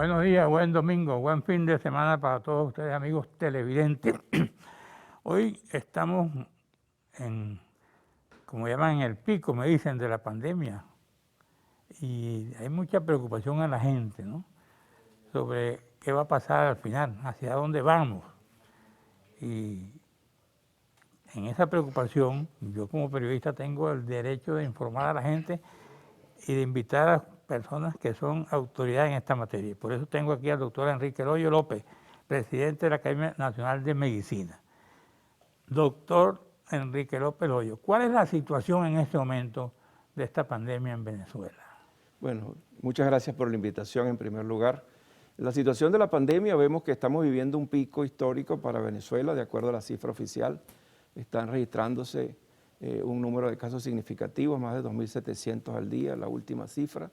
Buenos días, buen domingo, buen fin de semana para todos ustedes, amigos televidentes. Hoy estamos como llaman, en el pico, me dicen, de la pandemia. Y hay mucha preocupación en la gente, ¿no? Sobre qué va a pasar al final, hacia dónde vamos. Y en esa preocupación, yo como periodista tengo el derecho de informar a la gente y de invitar a personas que son autoridades en esta materia. Por eso tengo aquí al doctor Enrique Loyo López, presidente de la Academia Nacional de Medicina. Doctor Enrique López Loyo, ¿cuál es la situación en este momento de esta pandemia en Venezuela? Bueno, muchas gracias por la invitación en primer lugar. La situación de la pandemia, vemos que estamos viviendo un pico histórico para Venezuela, de acuerdo a la cifra oficial. Están registrándose un número de casos significativos, más de 2.700 al día, la última cifra.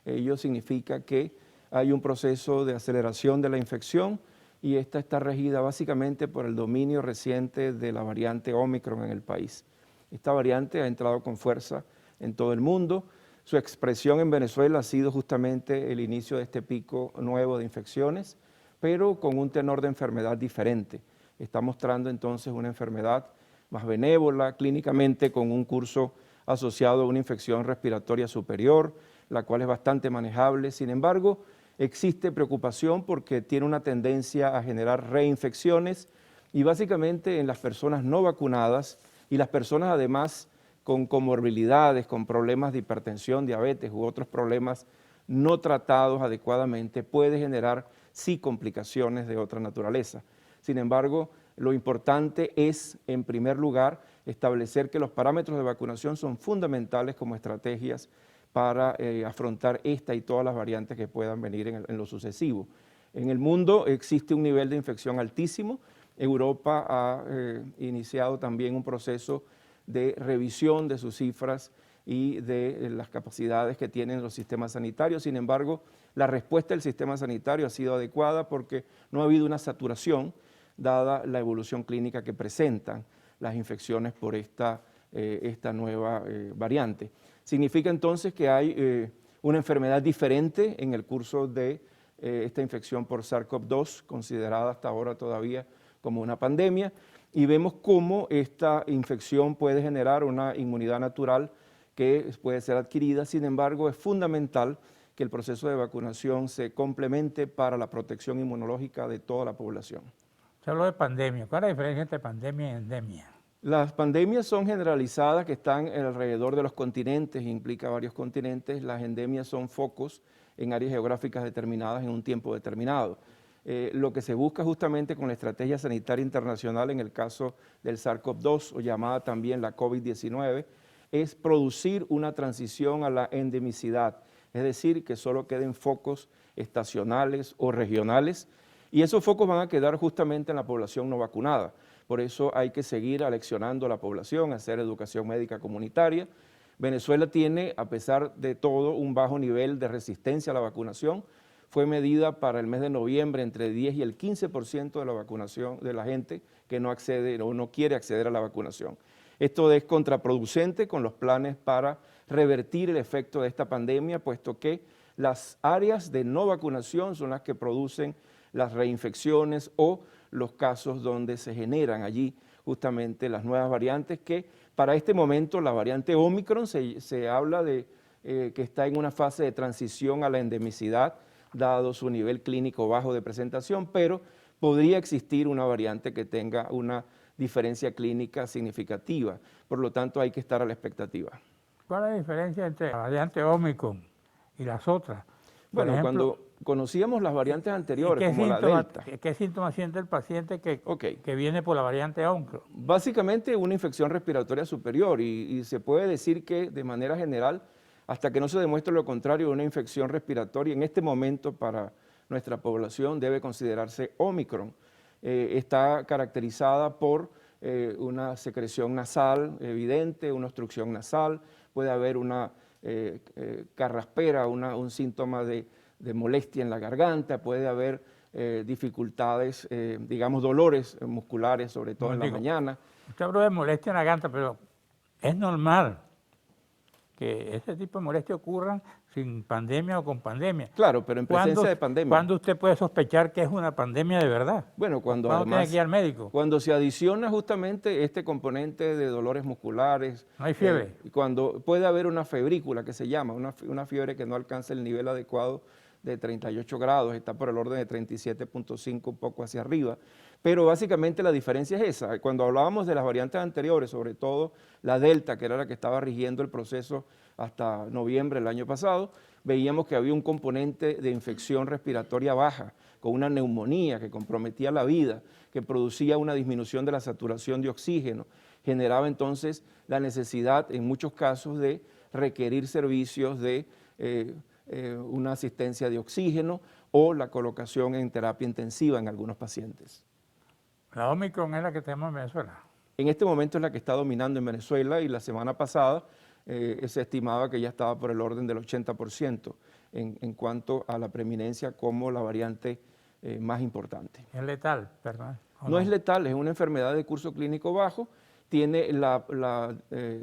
Ello significa que hay un proceso de aceleración de la infección y esta está regida básicamente por el dominio reciente de la variante Omicron en el país. Esta variante ha entrado con fuerza en todo el mundo. Su expresión en Venezuela ha sido justamente el inicio de este pico nuevo de infecciones, pero con un tenor de enfermedad diferente. Está mostrando entonces una enfermedad más benévola, clínicamente con un curso asociado a una infección respiratoria superior, la cual es bastante manejable. Sin embargo, existe preocupación porque tiene una tendencia a generar reinfecciones y básicamente en las personas no vacunadas y las personas además con comorbilidades, con problemas de hipertensión, diabetes u otros problemas no tratados adecuadamente, puede generar sí complicaciones de otra naturaleza. Sin embargo, lo importante es, en primer lugar, establecer que los parámetros de vacunación son fundamentales como estrategias para afrontar esta y todas las variantes que puedan venir en lo sucesivo. En el mundo existe un nivel de infección altísimo. Europa ha iniciado también un proceso de revisión de sus cifras y de las capacidades que tienen los sistemas sanitarios. Sin embargo, la respuesta del sistema sanitario ha sido adecuada porque no ha habido una saturación dada la evolución clínica que presentan las infecciones por esta nueva variante. Significa entonces que hay una enfermedad diferente en el curso de esta infección por SARS-CoV-2, considerada hasta ahora todavía como una pandemia, y vemos cómo esta infección puede generar una inmunidad natural que puede ser adquirida. Sin embargo, es fundamental que el proceso de vacunación se complemente para la protección inmunológica de toda la población. Se habló de pandemia. ¿Cuál es la diferencia entre pandemia y endemia? Las pandemias son generalizadas que están alrededor de los continentes, implica varios continentes. Las endemias son focos en áreas geográficas determinadas en un tiempo determinado. Lo que se busca justamente con la Estrategia Sanitaria Internacional en el caso del SARS-CoV-2 o llamada también la COVID-19 es producir una transición a la endemicidad, es decir, que solo queden focos estacionales o regionales y esos focos van a quedar justamente en la población no vacunada. Por eso hay que seguir aleccionando a la población, hacer educación médica comunitaria. Venezuela tiene, a pesar de todo, un bajo nivel de resistencia a la vacunación. Fue medida para el mes de noviembre entre 10 y el 15% de la vacunación de la gente que no accede o no quiere acceder a la vacunación. Esto es contraproducente con los planes para revertir el efecto de esta pandemia, puesto que las áreas de no vacunación son las que producen las reinfecciones o los casos donde se generan allí justamente las nuevas variantes que para este momento la variante Omicron se habla de que está en una fase de transición a la endemicidad dado su nivel clínico bajo de presentación, pero podría existir una variante que tenga una diferencia clínica significativa, por lo tanto hay que estar a la expectativa. ¿Cuál es la diferencia entre la variante Omicron y las otras? Por Bueno, ejemplo, cuando conocíamos las variantes anteriores, como la Delta. ¿Qué síntomas siente el paciente Okay. que viene por la variante Omicron? Básicamente una infección respiratoria superior y se puede decir que de manera general, hasta que no se demuestre lo contrario, una infección respiratoria en este momento para nuestra población debe considerarse Omicron. Está caracterizada por una secreción nasal evidente, una obstrucción nasal, puede haber una carraspera, un síntoma de molestia en la garganta, puede haber dificultades, digamos dolores musculares, sobre todo en la mañana. Usted habló de molestia en la garganta, pero es normal que ese tipo de molestias ocurran sin pandemia o con pandemia. Claro, pero en presencia de pandemia. ¿Cuándo usted puede sospechar que es una pandemia de verdad? Bueno, cuando ¿Cuándo tiene además, que ir al médico? cuando se adiciona justamente este componente de dolores musculares, No hay fiebre. cuando puede haber una febrícula que se llama, una fiebre que no alcanza el nivel adecuado de 38 grados, está por el orden de 37.5, un poco hacia arriba. Pero básicamente la diferencia es esa. Cuando hablábamos de las variantes anteriores, sobre todo la Delta, que era la que estaba rigiendo el proceso hasta noviembre del año pasado, veíamos que había un componente de infección respiratoria baja, con una neumonía que comprometía la vida, que producía una disminución de la saturación de oxígeno, generaba entonces la necesidad en muchos casos de requerir servicios de una asistencia de oxígeno o la colocación en terapia intensiva en algunos pacientes. La Omicron es la que tenemos en Venezuela. En este momento es la que está dominando en Venezuela y la semana pasada se estimaba que ya estaba por el orden del 80% en cuanto a la preeminencia como la variante más importante. ¿Es letal, perdón? No es letal, es una enfermedad de curso clínico bajo, tiene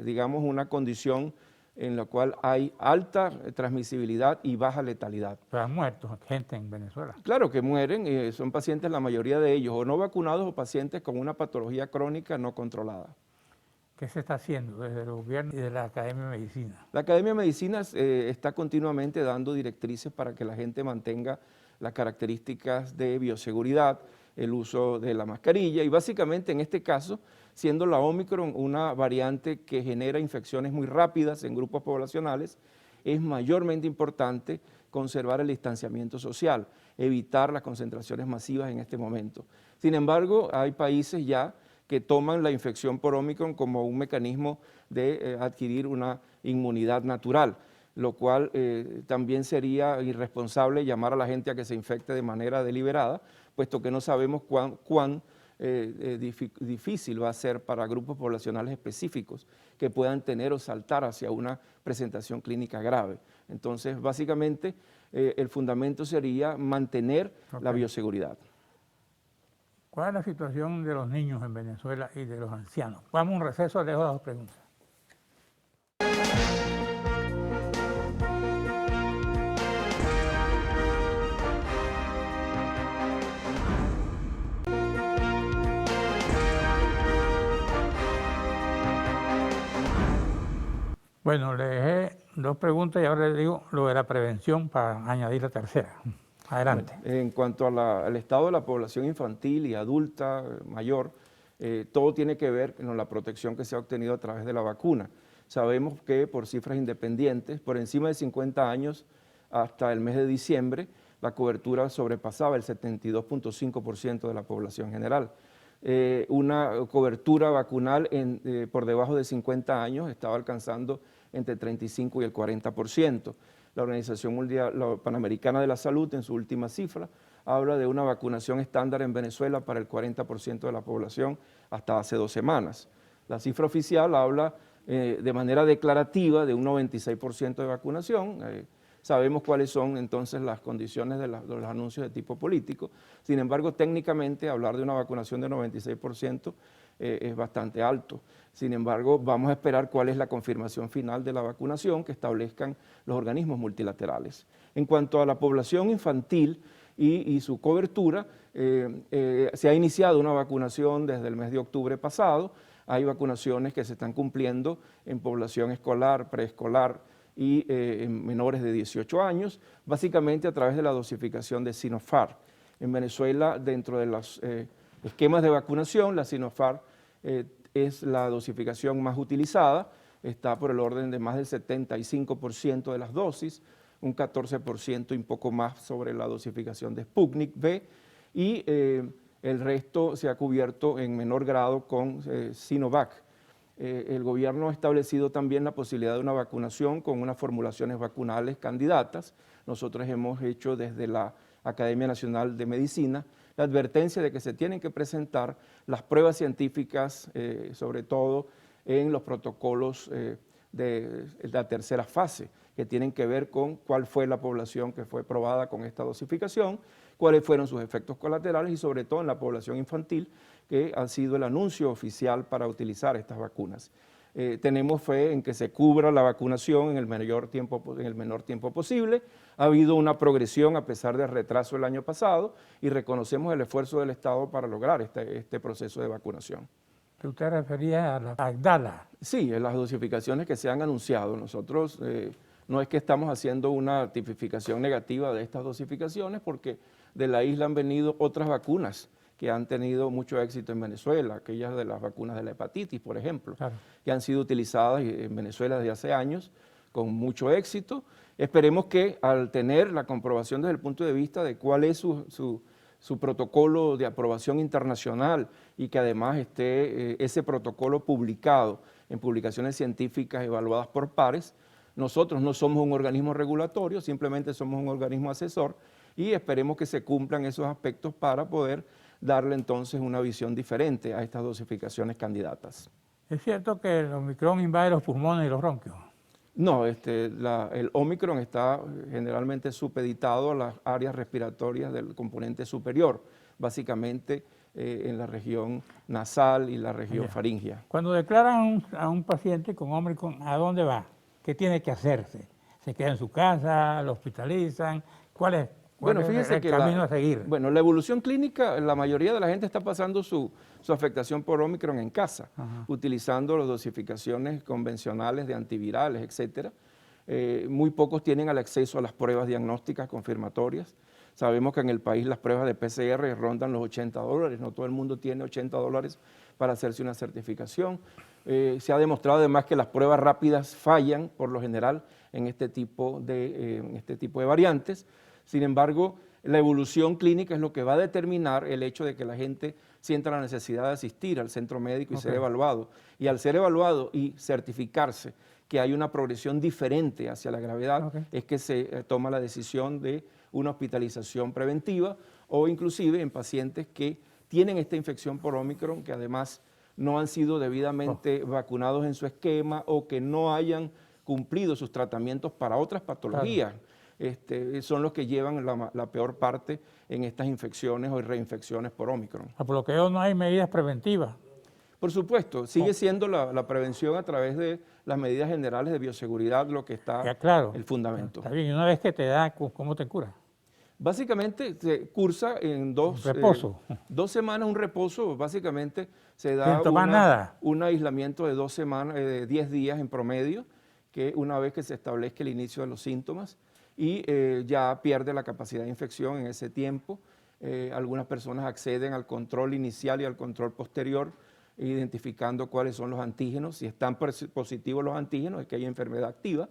digamos, una condición en la cual hay alta transmisibilidad y baja letalidad. Pero han muerto gente en Venezuela. Claro que mueren, son pacientes, la mayoría de ellos, o no vacunados o pacientes con una patología crónica no controlada. ¿Qué se está haciendo desde el gobierno y de la Academia de Medicina? La Academia de Medicina está continuamente dando directrices para que la gente mantenga las características de bioseguridad, el uso de la mascarilla y básicamente en este caso, siendo la Omicron una variante que genera infecciones muy rápidas en grupos poblacionales, es mayormente importante conservar el distanciamiento social, evitar las concentraciones masivas en este momento. Sin embargo, hay países ya que toman la infección por Omicron como un mecanismo de adquirir una inmunidad natural, lo cual también sería irresponsable llamar a la gente a que se infecte de manera deliberada, puesto que no sabemos cuán difícil va a ser para grupos poblacionales específicos que puedan tener o saltar hacia una presentación clínica grave. Entonces, básicamente, el fundamento sería mantener la bioseguridad. ¿Cuál es la situación de los niños en Venezuela y de los ancianos? Vamos a un receso, dejo las dos preguntas. Bueno, le dejé dos preguntas y ahora le digo lo de la prevención para añadir la tercera. Adelante. Bueno, en cuanto al estado de la población infantil y adulta mayor, todo tiene que ver con la protección que se ha obtenido a través de la vacuna. Sabemos que por cifras independientes, por encima de 50 años hasta el mes de diciembre, la cobertura sobrepasaba el 72.5% de la población general. Una cobertura vacunal por debajo de 50 años estaba alcanzando entre 35 y el 40%. La Organización Panamericana de la Salud, en su última cifra, habla de una vacunación estándar en Venezuela para el 40% de la población hasta hace 2 semanas. La cifra oficial habla de manera declarativa de un 96% de vacunación. Sabemos cuáles son entonces las condiciones de los anuncios de tipo político. Sin embargo, técnicamente hablar de una vacunación de 96% es bastante alto. Sin embargo, vamos a esperar cuál es la confirmación final de la vacunación que establezcan los organismos multilaterales. En cuanto a la población infantil y su cobertura, se ha iniciado una vacunación desde el mes de octubre pasado. Hay vacunaciones que se están cumpliendo en población escolar, preescolar y en menores de 18 años, básicamente a través de la dosificación de Sinopharm. En Venezuela, dentro de los esquemas de vacunación, la Sinopharm es la dosificación más utilizada, está por el orden de más del 75% de las dosis, un 14% y un poco más sobre la dosificación de Sputnik V, y el resto se ha cubierto en menor grado con Sinovac. El gobierno ha establecido también la posibilidad de una vacunación con unas formulaciones vacunales candidatas. Nosotros hemos hecho desde la Academia Nacional de Medicina la advertencia de que se tienen que presentar las pruebas científicas, sobre todo en los protocolos de la tercera fase, que tienen que ver con cuál fue la población que fue probada con esta dosificación, cuáles fueron sus efectos colaterales y sobre todo en la población infantil, que ha sido el anuncio oficial para utilizar estas vacunas. tenemos fe en que se cubra la vacunación en el menor tiempo posible. Ha habido una progresión a pesar del retraso el año pasado y reconocemos el esfuerzo del Estado para lograr este proceso de vacunación. ¿Usted refería a la Abdala? Sí, en las dosificaciones que se han anunciado. Nosotros no es que estamos haciendo una tipificación negativa de estas dosificaciones porque de la isla han venido otras vacunas que han tenido mucho éxito en Venezuela, aquellas de las vacunas de la hepatitis, por ejemplo, claro, que han sido utilizadas en Venezuela desde hace años con mucho éxito. Esperemos que al tener la comprobación desde el punto de vista de cuál es su protocolo de aprobación internacional y que además esté ese protocolo publicado en publicaciones científicas evaluadas por pares. Nosotros no somos un organismo regulatorio, simplemente somos un organismo asesor y esperemos que se cumplan esos aspectos para poder darle entonces una visión diferente a estas dosificaciones candidatas. ¿Es cierto que el Omicron invade los pulmones y los bronquios? No, el Omicron está generalmente supeditado a las áreas respiratorias del componente superior, básicamente en la región nasal y la región faríngea. Cuando declaran a un paciente con Omicron, ¿a dónde va? ¿Qué tiene que hacerse? ¿Se queda en su casa? ¿Lo hospitalizan? ¿Cuál es el camino a seguir? Bueno, la evolución clínica, la mayoría de la gente está pasando su afectación por Omicron en casa, utilizando las dosificaciones convencionales de antivirales, etcétera. Muy pocos tienen el acceso a las pruebas diagnósticas confirmatorias. Sabemos que en el país las pruebas de PCR rondan los $80, no todo el mundo tiene $80 para hacerse una certificación. Se ha demostrado además que las pruebas rápidas fallan por lo general en este tipo de variantes. Sin embargo, la evolución clínica es lo que va a determinar el hecho de que la gente sienta la necesidad de asistir al centro médico y ser evaluado. Y al ser evaluado y certificarse que hay una progresión diferente hacia la gravedad, es que se toma la decisión de una hospitalización preventiva o inclusive en pacientes que tienen esta infección por Omicron, que además no han sido debidamente vacunados en su esquema o que no hayan cumplido sus tratamientos para otras patologías. Son los que llevan la peor parte en estas infecciones o reinfecciones por Omicron. Por lo que veo, no hay medidas preventivas. Por supuesto, sigue siendo la prevención a través de las medidas generales de bioseguridad lo que está el fundamento. Está bien, y una vez que te da, ¿cómo te cura? Básicamente se cursa en dos semanas, un reposo, básicamente se da un aislamiento de 2 semanas, de 10 días en promedio, que una vez que se establezca el inicio de los síntomas, y ya pierde la capacidad de infección en ese tiempo. Algunas personas acceden al control inicial y al control posterior, identificando cuáles son los antígenos. Si están positivos los antígenos, es que hay enfermedad activa,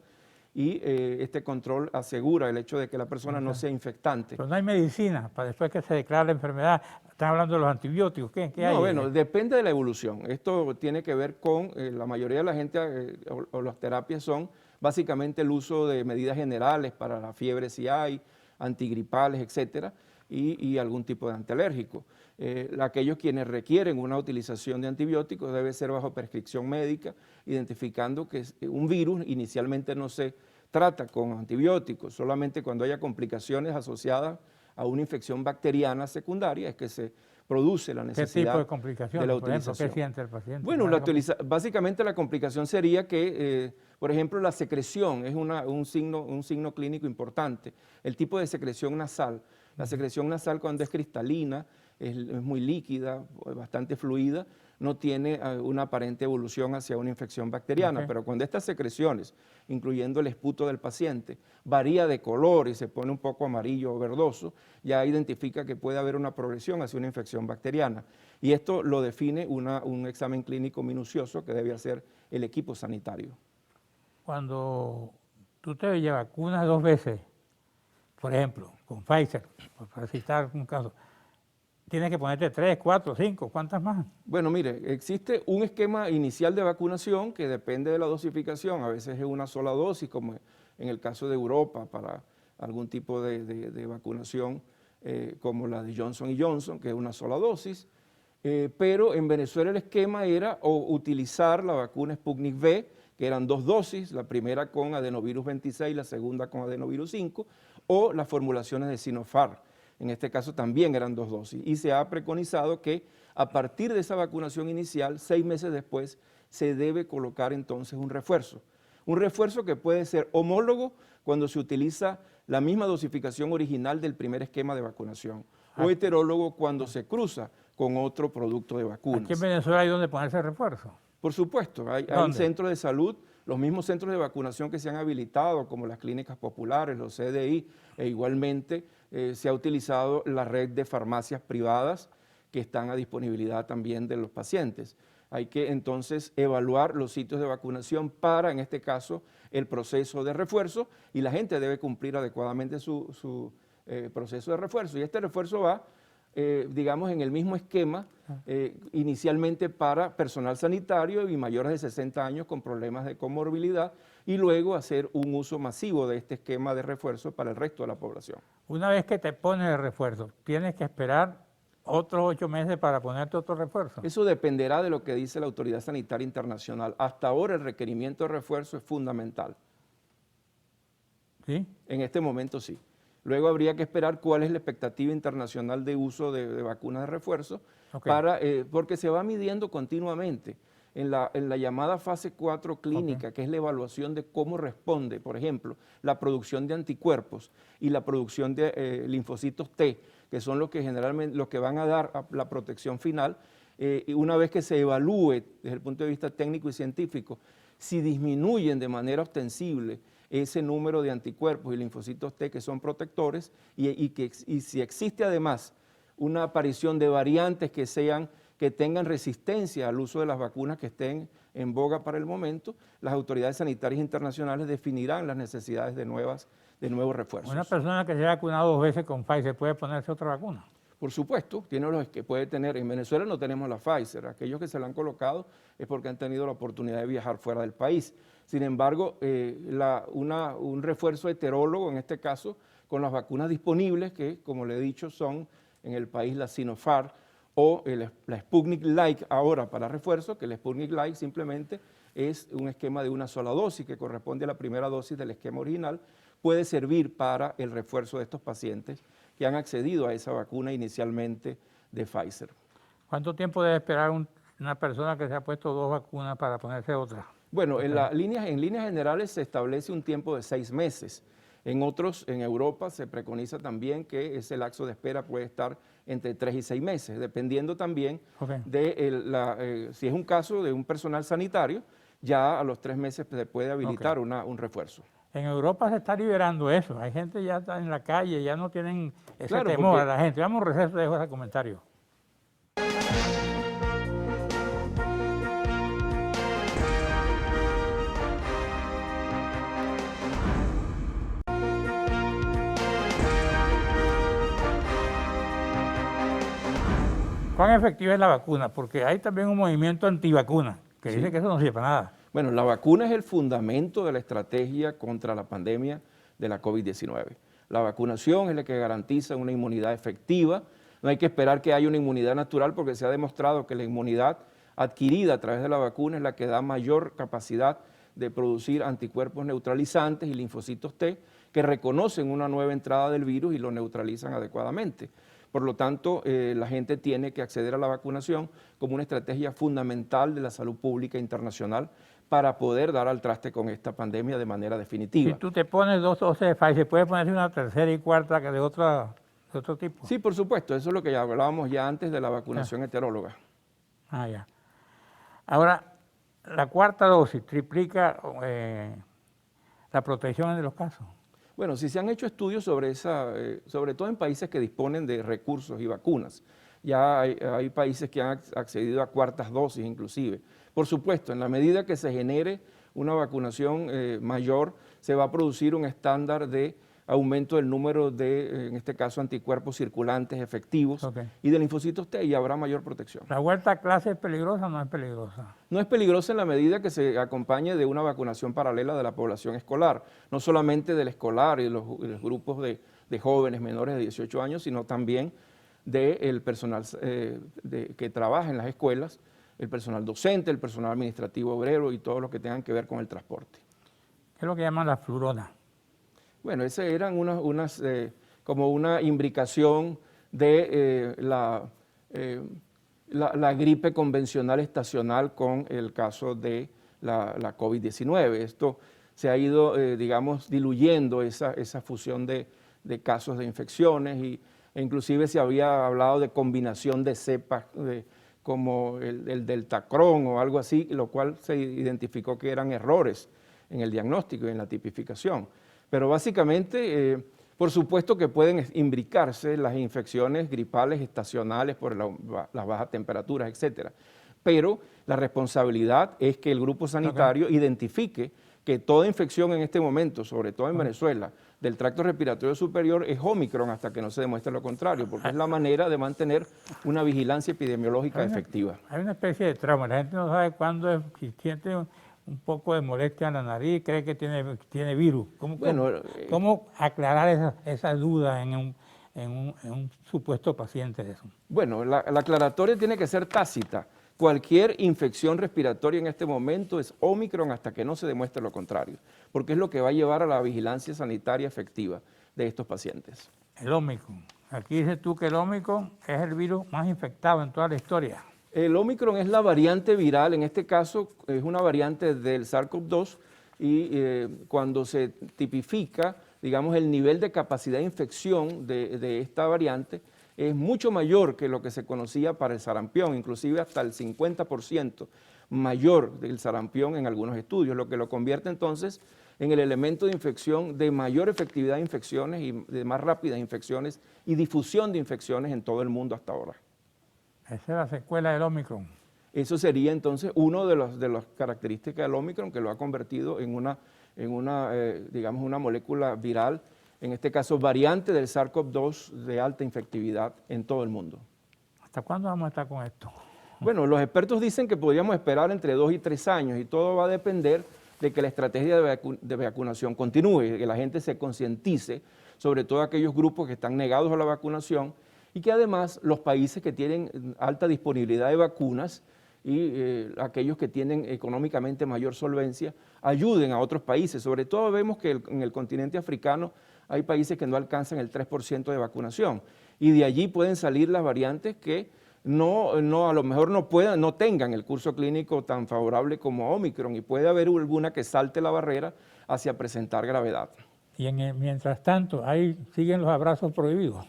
y este control asegura el hecho de que la persona no sea infectante. Pero no hay medicina para después que se declara la enfermedad. Están hablando de los antibióticos, ¿qué hay? No, bueno, depende de la evolución. Esto tiene que ver con la mayoría de la gente o las terapias son básicamente el uso de medidas generales para la fiebre si hay, antigripales, etcétera, y algún tipo de antialérgico. Aquellos quienes requieren una utilización de antibióticos debe ser bajo prescripción médica, identificando que un virus inicialmente no se trata con antibióticos, solamente cuando haya complicaciones asociadas a una infección bacteriana secundaria es que se produce la necesidad. ¿Qué tipo de complicaciones, de la por ejemplo? utilización. ¿Qué siente el paciente? Bueno, básicamente la complicación sería que, por ejemplo, la secreción es un signo clínico importante. El tipo de secreción nasal. La secreción nasal cuando es cristalina, es muy líquida, bastante fluida, no tiene una aparente evolución hacia una infección bacteriana, pero cuando estas secreciones, incluyendo el esputo del paciente, varía de color y se pone un poco amarillo o verdoso, ya identifica que puede haber una progresión hacia una infección bacteriana. Y esto lo define un examen clínico minucioso que debe hacer el equipo sanitario. Cuando tú te vacunas 2 veces, por ejemplo, con Pfizer, para citar un caso, ¿tienes que ponerte 3, 4, 5? ¿Cuántas más? Bueno, mire, existe un esquema inicial de vacunación que depende de la dosificación. A veces es una sola dosis, como en el caso de Europa, para algún tipo de vacunación, como la de Johnson & Johnson, que es una sola dosis. Pero en Venezuela el esquema era utilizar la vacuna Sputnik V, que eran 2 dosis, la primera con adenovirus 26, la segunda con adenovirus 5, o las formulaciones de Sinopharm. En este caso también eran 2 dosis y se ha preconizado que a partir de esa vacunación inicial, 6 meses después, se debe colocar entonces un refuerzo. Un refuerzo que puede ser homólogo cuando se utiliza la misma dosificación original del primer esquema de vacunación, o heterólogo cuando se cruza con otro producto de vacunas. Aquí en Venezuela hay donde ponerse refuerzo. Por supuesto, hay centros de salud, los mismos centros de vacunación que se han habilitado, como las clínicas populares, los CDI, e igualmente se ha utilizado la red de farmacias privadas que están a disponibilidad también de los pacientes. Hay que entonces evaluar los sitios de vacunación para, en este caso, el proceso de refuerzo, y la gente debe cumplir adecuadamente su proceso de refuerzo. Y este refuerzo va, digamos, en el mismo esquema, inicialmente para personal sanitario y mayores de 60 años con problemas de comorbilidad, y luego hacer un uso masivo de este esquema de refuerzo para el resto de la población. Una vez que te pones el refuerzo, tienes que esperar otros 8 meses para ponerte otro refuerzo. Eso dependerá de lo que dice la Autoridad Sanitaria Internacional. Hasta ahora el requerimiento de refuerzo es fundamental. ¿Sí? En este momento sí. Luego habría que esperar cuál es la expectativa internacional de uso de vacunas de refuerzo, porque se va midiendo continuamente. En la llamada fase 4 clínica, que es la evaluación de cómo responde, por ejemplo, la producción de anticuerpos y la producción de linfocitos T, que son los que generalmente los que van a dar la protección final, y una vez que se evalúe desde el punto de vista técnico y científico, si disminuyen de manera ostensible ese número de anticuerpos y linfocitos T que son protectores, y si existe además una aparición de variantes que tengan resistencia al uso de las vacunas que estén en boga para el momento, las autoridades sanitarias internacionales definirán las necesidades de nuevos refuerzos. Una persona que se ha vacunado 2 veces con Pfizer puede ponerse otra vacuna. Por supuesto, tiene los que puede tener. En Venezuela no tenemos la Pfizer. Aquellos que se la han colocado es porque han tenido la oportunidad de viajar fuera del país. Sin embargo, un refuerzo heterólogo, en este caso, con las vacunas disponibles, que como le he dicho son en el país la Sinopharm o la Sputnik Light ahora para refuerzo, que el Sputnik Light simplemente es un esquema de una sola dosis que corresponde a la primera dosis del esquema original, puede servir para el refuerzo de estos pacientes que han accedido a esa vacuna inicialmente de Pfizer. ¿Cuánto tiempo debe esperar una persona que se ha puesto 2 vacunas para ponerse otra? Bueno, en líneas generales se establece un tiempo de 6 meses. En Europa se preconiza también que ese lapso de espera puede estar entre 3 y 6 meses, dependiendo también de si es un caso de un personal sanitario, ya a los 3 meses se puede habilitar un refuerzo. En Europa se está liberando eso. Hay gente ya está en la calle, ya no tienen ese temor porque a la gente. Vamos a un receso, dejo ese comentario. ¿Cuán efectiva es la vacuna? Porque hay también un movimiento antivacuna que dice que eso no sirve para nada. Bueno, la vacuna es el fundamento de la estrategia contra la pandemia de la COVID-19. La vacunación es la que garantiza una inmunidad efectiva. No hay que esperar que haya una inmunidad natural porque se ha demostrado que la inmunidad adquirida a través de la vacuna es la que da mayor capacidad de producir anticuerpos neutralizantes y linfocitos T que reconocen una nueva entrada del virus y lo neutralizan adecuadamente. Por lo tanto, la gente tiene que acceder a la vacunación como una estrategia fundamental de la salud pública internacional para poder dar al traste con esta pandemia de manera definitiva. Si tú te pones 2 dosis de Pfizer, ¿puedes ponerse una tercera y cuarta que de otro tipo? Sí, por supuesto. Eso es lo que ya hablábamos ya antes de la vacunación heteróloga. Ah, ya. Ahora, la cuarta dosis triplica la protección en los casos. Bueno, sí se han hecho estudios sobre todo en países que disponen de recursos y vacunas. Ya hay países que han accedido a cuartas dosis inclusive. Por supuesto, en la medida que se genere una vacunación mayor, se va a producir un estándar de aumento del número de, en este caso, anticuerpos circulantes efectivos y de linfocitos T, y habrá mayor protección. ¿La vuelta a clase es peligrosa o no es peligrosa? No es peligrosa en la medida que se acompañe de una vacunación paralela de la población escolar, no solamente del escolar y los grupos de jóvenes menores de 18 años, sino también del personal que trabaja en las escuelas, el personal docente, el personal administrativo obrero y todo lo que tengan que ver con el transporte. ¿Qué es lo que llaman la flurona? Bueno, esas eran como una imbricación de la gripe convencional estacional con el caso de la COVID-19. Esto se ha ido, digamos, diluyendo esa fusión de casos de infecciones e inclusive se había hablado de combinación de cepas como el deltacrón o algo así, lo cual se identificó que eran errores en el diagnóstico y en la tipificación. Pero básicamente, por supuesto que pueden imbricarse las infecciones gripales estacionales por las bajas temperaturas, etcétera. Pero la responsabilidad es que el grupo sanitario identifique que toda infección en este momento, sobre todo en Venezuela, del tracto respiratorio superior es Omicron hasta que no se demuestre lo contrario, porque es la manera de mantener una vigilancia epidemiológica efectiva. Hay una especie de trauma, la gente no sabe cuándo es, si siente un poco de molestia en la nariz, cree que tiene virus. ¿Cómo aclarar esas dudas en un supuesto paciente de eso? Bueno, la aclaratoria tiene que ser tácita. Cualquier infección respiratoria en este momento es Omicron hasta que no se demuestre lo contrario, porque es lo que va a llevar a la vigilancia sanitaria efectiva de estos pacientes. El Omicron. Aquí dices tú que el Omicron es el virus más infectado en toda la historia. El Omicron es la variante viral, en este caso es una variante del SARS-CoV-2 y cuando se tipifica, digamos, el nivel de capacidad de infección de esta variante, es mucho mayor que lo que se conocía para el sarampión, inclusive hasta el 50% mayor del sarampión en algunos estudios, lo que lo convierte entonces en el elemento de infección de mayor efectividad de infecciones y de más rápidas infecciones y difusión de infecciones en todo el mundo hasta ahora. Esa es la secuela del Omicron. Eso sería entonces uno de las características del Omicron que lo ha convertido en una digamos, una molécula viral, en este caso variante del SARS-CoV-2 de alta infectividad en todo el mundo. ¿Hasta cuándo vamos a estar con esto? Bueno, los expertos dicen que podríamos esperar entre 2 y 3 años y todo va a depender de que la estrategia de vacunación continúe, que la gente se concientice, sobre todo aquellos grupos que están negados a la vacunación y que además los países que tienen alta disponibilidad de vacunas y aquellos que tienen económicamente mayor solvencia ayuden a otros países. Sobre todo vemos que en el continente africano hay países que no alcanzan el 3% de vacunación y de allí pueden salir las variantes que a lo mejor no tengan el curso clínico tan favorable como Omicron y puede haber alguna que salte la barrera hacia presentar gravedad. Y mientras tanto, ahí siguen los abrazos prohibidos.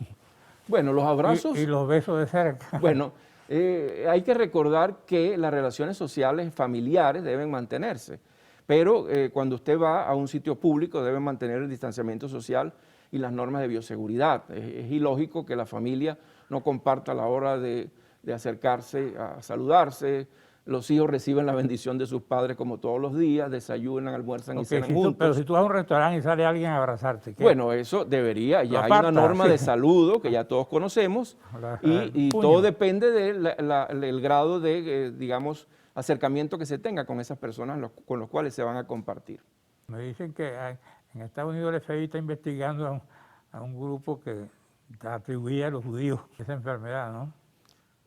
Bueno, los abrazos... Y los besos de cerca. Bueno, hay que recordar que las relaciones sociales familiares deben mantenerse, pero cuando usted va a un sitio público debe mantener el distanciamiento social y las normas de bioseguridad. Es ilógico que la familia no comparta a la hora de acercarse a saludarse. Los hijos reciben la bendición de sus padres como todos los días, desayunan, almuerzan y cenan juntos. Pero si tú vas a un restaurante y sale alguien a abrazarte, ¿qué? Bueno, eso debería, ya hay una norma de saludo que ya todos conocemos y todo depende del grado de, digamos, acercamiento que se tenga con esas personas con los cuales se van a compartir. Me dicen que en Estados Unidos el FBI está investigando a un grupo que atribuía a los judíos esa enfermedad, ¿no?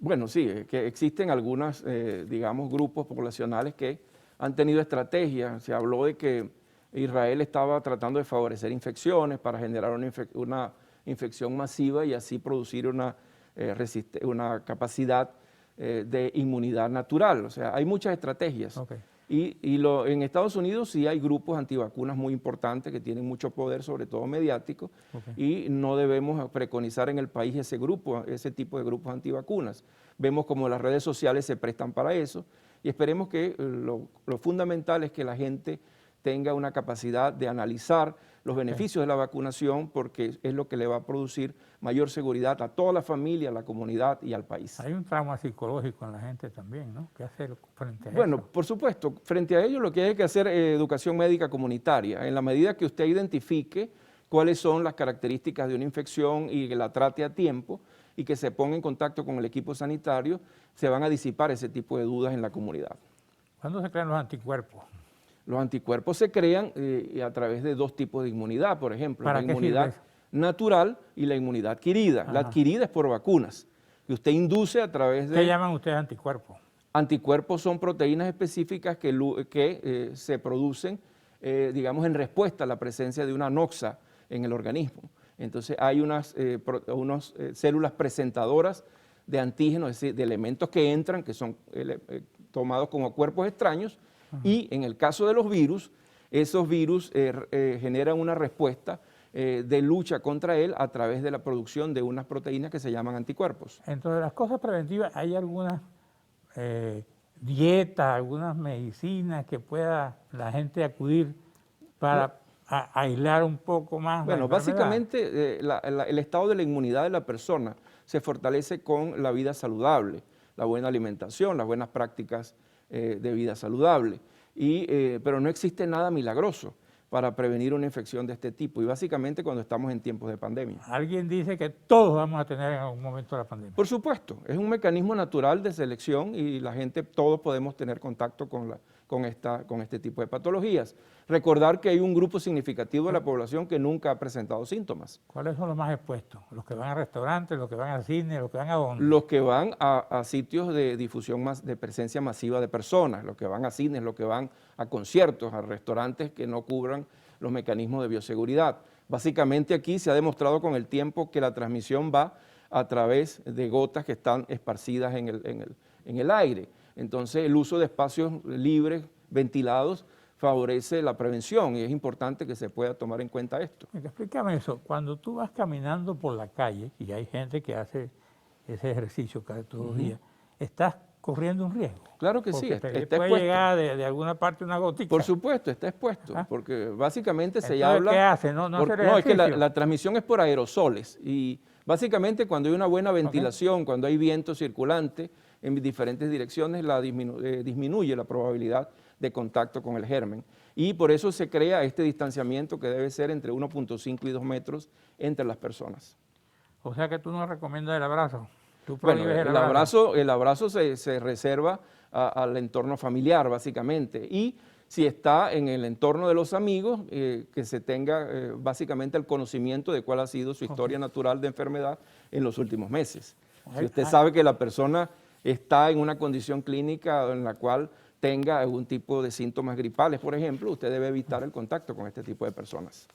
Bueno, sí, que existen algunos, digamos, grupos poblacionales que han tenido estrategias. Se habló de que Israel estaba tratando de favorecer infecciones para generar una infección masiva y así producir una capacidad de inmunidad natural. O sea, hay muchas estrategias. Okay. En Estados Unidos sí hay grupos antivacunas muy importantes que tienen mucho poder, sobre todo mediático, y no debemos preconizar en el país ese tipo de grupos antivacunas. Vemos como las redes sociales se prestan para eso y esperemos que lo fundamental es que la gente tenga una capacidad de analizar los beneficios de la vacunación porque es lo que le va a producir mayor seguridad a toda la familia, a la comunidad y al país. Hay un trauma psicológico en la gente también, ¿no? ¿Qué hacer frente a eso? Bueno, por supuesto, frente a ello lo que hay que hacer es educación médica comunitaria. En la medida que usted identifique cuáles son las características de una infección y que la trate a tiempo y que se ponga en contacto con el equipo sanitario, se van a disipar ese tipo de dudas en la comunidad. ¿Cuándo se crean los anticuerpos? Los anticuerpos se crean a través de 2 tipos de inmunidad, por ejemplo, la inmunidad natural y la inmunidad adquirida. Ajá. La adquirida es por vacunas, que usted induce a través de... ¿Qué llaman ustedes anticuerpos? Anticuerpos son proteínas específicas que se producen, digamos, en respuesta a la presencia de una noxa en el organismo. Entonces hay unas células presentadoras de antígenos, es decir, de elementos que entran, que son tomados como cuerpos extraños, y en el caso de los virus, esos virus generan una respuesta de lucha contra él a través de la producción de unas proteínas que se llaman anticuerpos. Entre las cosas preventivas hay algunas dietas, algunas medicinas que pueda la gente acudir para aislar un poco más Bueno, la enfermedad. básicamente el estado de la inmunidad de la persona se fortalece con la vida saludable, la buena alimentación, las buenas prácticas de vida saludable, pero no existe nada milagroso para prevenir una infección de este tipo, y básicamente cuando estamos en tiempos de pandemia. Alguien dice que todos vamos a tener en algún momento la pandemia. Por supuesto, es un mecanismo natural de selección y la gente, todos podemos tener contacto con este tipo de patologías. Recordar que hay un grupo significativo de la población que nunca ha presentado síntomas. ¿Cuáles son los más expuestos? ¿Los que van a restaurantes, los que van al cine, los que van a dónde? Los que van a sitios de difusión de presencia masiva de personas, los que van a cines, los que van a conciertos, a restaurantes que no cubran los mecanismos de bioseguridad. Básicamente aquí se ha demostrado con el tiempo que la transmisión va a través de gotas que están esparcidas en el aire. Entonces el uso de espacios libres, ventilados, favorece la prevención y es importante que se pueda tomar en cuenta esto. Explícame eso, cuando tú vas caminando por la calle y hay gente que hace ese ejercicio todos los días, ¿estás corriendo un riesgo? Claro que sí, Porque está puede expuesto. llegar de alguna parte una gotica. Por supuesto, está expuesto, porque básicamente se Entonces, habla... ¿qué hace? No hacer No, es que ejercicio. la transmisión es por aerosoles y básicamente cuando hay una buena ventilación, cuando hay viento circulante en diferentes direcciones, disminuye la probabilidad de contacto con el germen. Y por eso se crea este distanciamiento que debe ser entre 1.5 y 2 metros entre las personas. O sea que tú no recomiendas el abrazo. Tú Bueno, prohíbes el abrazo se reserva al entorno familiar, básicamente. Y si está en el entorno de los amigos, que se tenga básicamente el conocimiento de cuál ha sido su historia natural de enfermedad en los últimos meses. Si usted sabe que la persona está en una condición clínica en la cual tenga algún tipo de síntomas gripales, por ejemplo, usted debe evitar el contacto con este tipo de personas.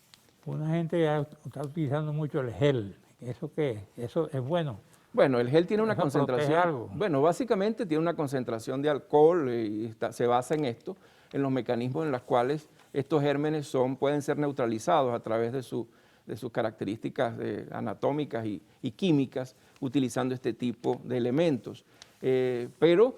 Una gente ya está utilizando mucho el gel. ¿Eso qué? ¿Eso es bueno? Bueno, el gel tiene una ¿Eso concentración, protege algo? bueno, básicamente tiene una concentración de alcohol y se basa en esto, en los mecanismos en los cuales estos gérmenes pueden ser neutralizados a través de sus características anatómicas y químicas, utilizando este tipo de elementos. Pero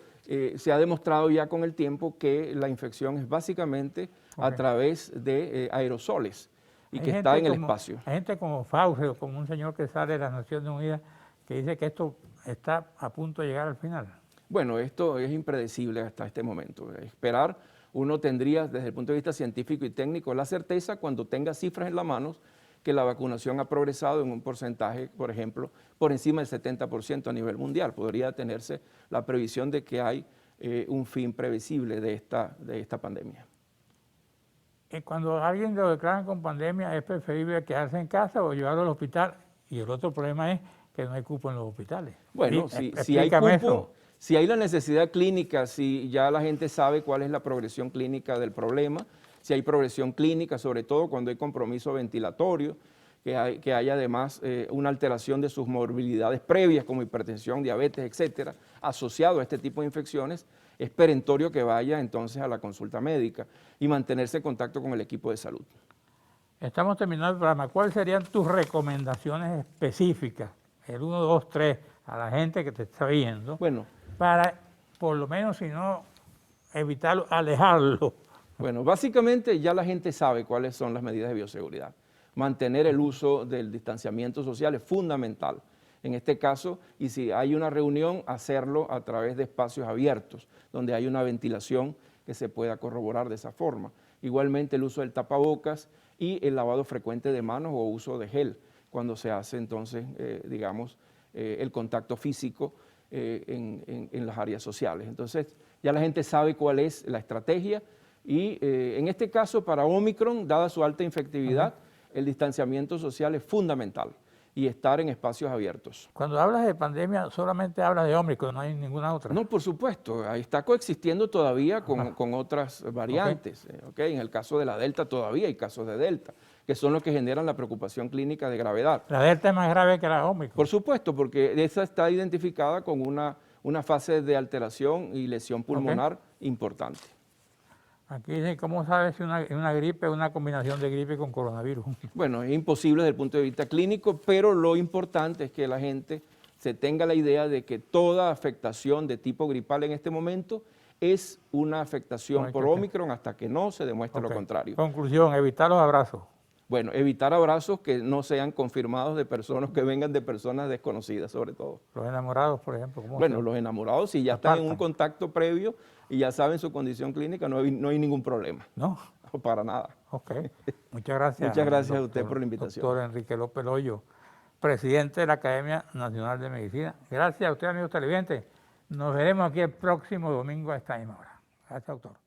se ha demostrado ya con el tiempo que la infección es básicamente a través de aerosoles y que está en el espacio. Hay gente como Fauci o como un señor que sale de las Naciones Unidas que dice que esto está a punto de llegar al final. Bueno, esto es impredecible hasta este momento. Esperar, uno tendría desde el punto de vista científico y técnico la certeza cuando tenga cifras en la mano que la vacunación ha progresado en un porcentaje, por ejemplo, por encima del 70% a nivel mundial. Podría tenerse la previsión de que hay un fin previsible de esta pandemia. Cuando alguien lo declaran con pandemia, ¿es preferible quedarse en casa o llevarlo al hospital? Y el otro problema es que no hay cupo en los hospitales. Bueno, Sí, si hay cupo, eso. si hay la necesidad clínica, si ya la gente sabe cuál es la progresión clínica del problema, si hay progresión clínica, sobre todo cuando hay compromiso ventilatorio, que haya además una alteración de sus morbilidades previas como hipertensión, diabetes, etcétera, asociado a este tipo de infecciones, es perentorio que vaya entonces a la consulta médica y mantenerse en contacto con el equipo de salud. Estamos terminando el programa. ¿Cuáles serían tus recomendaciones específicas, el 1, 2, 3, a la gente que te está viendo, Bueno, para, por lo menos, si no, evitarlo, alejarlo? Bueno, básicamente ya la gente sabe cuáles son las medidas de bioseguridad. Mantener el uso del distanciamiento social es fundamental. En este caso, y si hay una reunión, hacerlo a través de espacios abiertos, donde hay una ventilación que se pueda corroborar de esa forma. Igualmente el uso del tapabocas y el lavado frecuente de manos o uso de gel, cuando se hace entonces, el contacto físico en las áreas sociales. Entonces, ya la gente sabe cuál es la estrategia y en este caso para Omicron, dada su alta infectividad, el distanciamiento social es fundamental. y estar en espacios abiertos. Cuando hablas de pandemia, solamente hablas de Ómicron, no hay ninguna otra. No, por supuesto, ahí está coexistiendo todavía con otras variantes. ¿Okay? En el caso de la Delta todavía hay casos de Delta, que son los que generan la preocupación clínica de gravedad. La Delta es más grave que la Ómicron. Por supuesto, porque esa está identificada con una fase de alteración y lesión pulmonar importante. Aquí dice, ¿cómo sabes si una gripe es una combinación de gripe con coronavirus? Bueno, es imposible desde el punto de vista clínico, pero lo importante es que la gente se tenga la idea de que toda afectación de tipo gripal en este momento es una afectación por Ómicron hasta que no se demuestre lo contrario. Conclusión, evitar los abrazos. Bueno, evitar abrazos que no sean confirmados de personas, que vengan de personas desconocidas sobre todo. Los enamorados, por ejemplo. Bueno, los enamorados si ya están en un contacto previo y ya saben su condición clínica, no hay ningún problema. No. Para nada. Ok. Muchas gracias. Muchas gracias a usted por la invitación. Doctor Enrique López Loyo, presidente de la Academia Nacional de Medicina. Gracias a usted, amigos televidentes. Nos veremos aquí el próximo domingo a esta misma hora. Gracias, doctor.